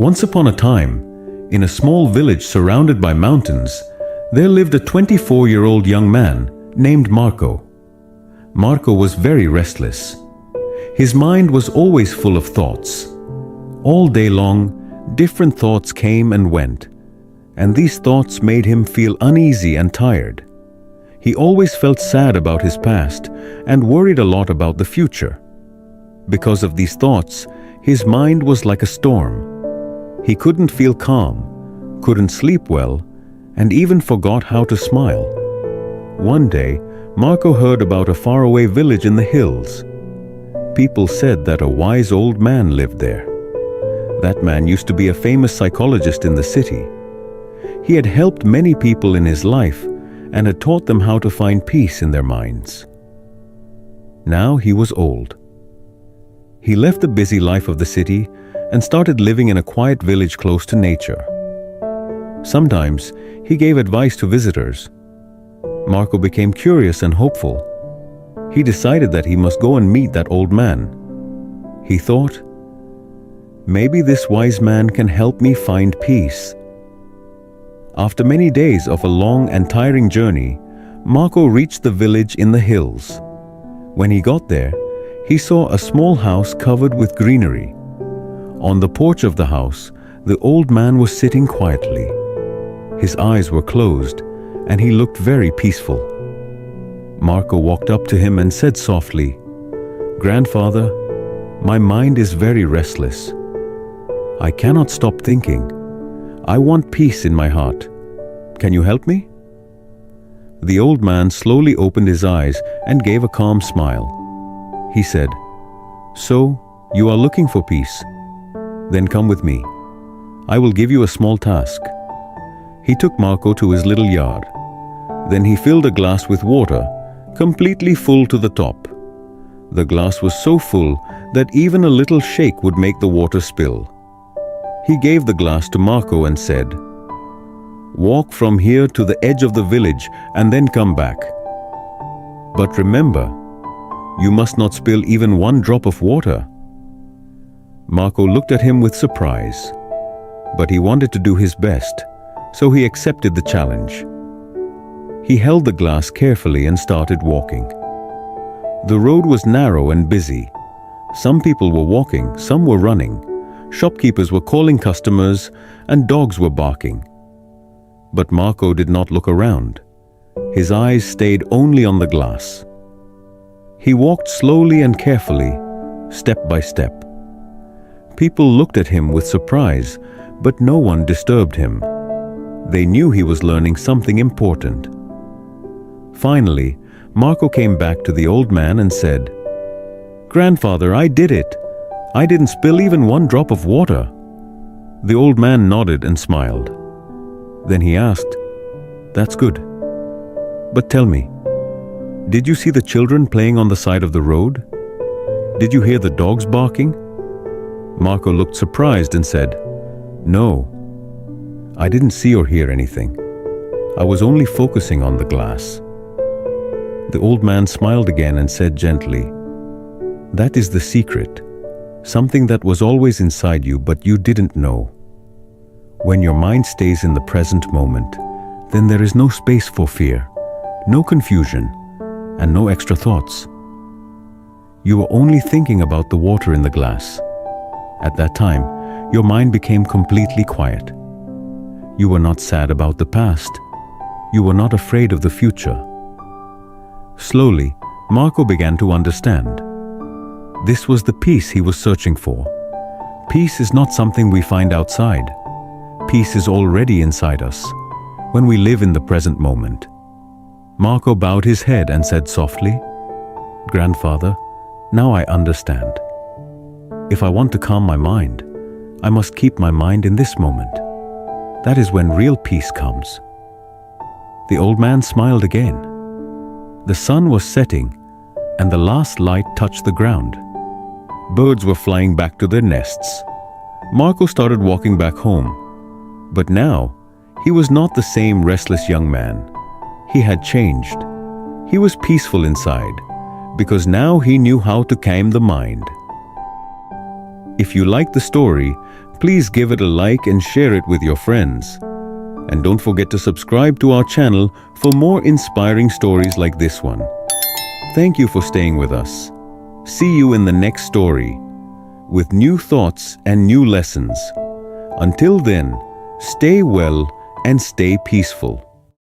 Once upon a time, in a small village surrounded by mountains, there lived a 24-year-old young man named Marco. Marco was very restless. His mind was always full of thoughts. All day long, different thoughts came and went, and these thoughts made him feel uneasy and tired. He always felt sad about his past and worried a lot about the future. Because of these thoughts, his mind was like a storm. He couldn't feel calm, couldn't sleep well, and even forgot how to smile. One day, Marco heard about a faraway village in the hills. People said that a wise old man lived there. That man used to be a famous psychologist in the city. He had helped many people in his life and had taught them how to find peace in their minds. Now he was old. He left the busy life of the city and started living in a quiet village close to nature. Sometimes he gave advice to visitors. Marco became curious and hopeful. He decided that he must go and meet that old man. He thought, maybe this wise man can help me find peace. After many days of a long and tiring journey, Marco reached the village in the hills. When he got there, he saw a small house covered with greenery. On the porch of the house, the old man was sitting quietly. His eyes were closed, and he looked very peaceful. Marco walked up to him and said softly, "Grandfather, my mind is very restless. I cannot stop thinking. I want peace in my heart. Can you help me?" The old man slowly opened his eyes and gave a calm smile. He said, "So, you are looking for peace? Then come with me. I will give you a small task." He took Marco to his little yard. Then he filled a glass with water, completely full to the top. The glass was so full that even a little shake would make the water spill. He gave the glass to Marco and said, "Walk from here to the edge of the village and then come back. But remember, you must not spill even one drop of water." Marco looked at him with surprise, but he wanted to do his best, so he accepted the challenge. He held the glass carefully and started walking. The road was narrow and busy. Some people were walking, some were running. Shopkeepers were calling customers, and dogs were barking. But Marco did not look around. His eyes stayed only on the glass. He walked slowly and carefully, step by step. People looked at him with surprise, but no one disturbed him. They knew he was learning something important. Finally, Marco came back to the old man and said, "Grandfather, I did it. I didn't spill even one drop of water." The old man nodded and smiled. Then he asked, "That's good. But tell me, did you see the children playing on the side of the road? Did you hear the dogs barking?" Marco looked surprised and said, "No, I didn't see or hear anything. I was only focusing on the glass." The old man smiled again and said gently, "That is the secret, something that was always inside you but you didn't know. When your mind stays in the present moment, then there is no space for fear, no confusion, and no extra thoughts. You are only thinking about the water in the glass. At that time, your mind became completely quiet. You were not sad about the past. You were not afraid of the future." Slowly, Marco began to understand. This was the peace he was searching for. Peace is not something we find outside. Peace is already inside us, when we live in the present moment. Marco bowed his head and said softly, "Grandfather, now I understand. If I want to calm my mind, I must keep my mind in this moment. That is when real peace comes." The old man smiled again. The sun was setting, and the last light touched the ground. Birds were flying back to their nests. Marco started walking back home. But now, he was not the same restless young man. He had changed. He was peaceful inside, because now he knew how to calm the mind. If you like the story, Please give it a like and share it with your friends. And don't forget to subscribe to our channel for more inspiring stories like this one. Thank you for staying with us. See you in the next story with new thoughts and new lessons. Until then, stay well and stay peaceful.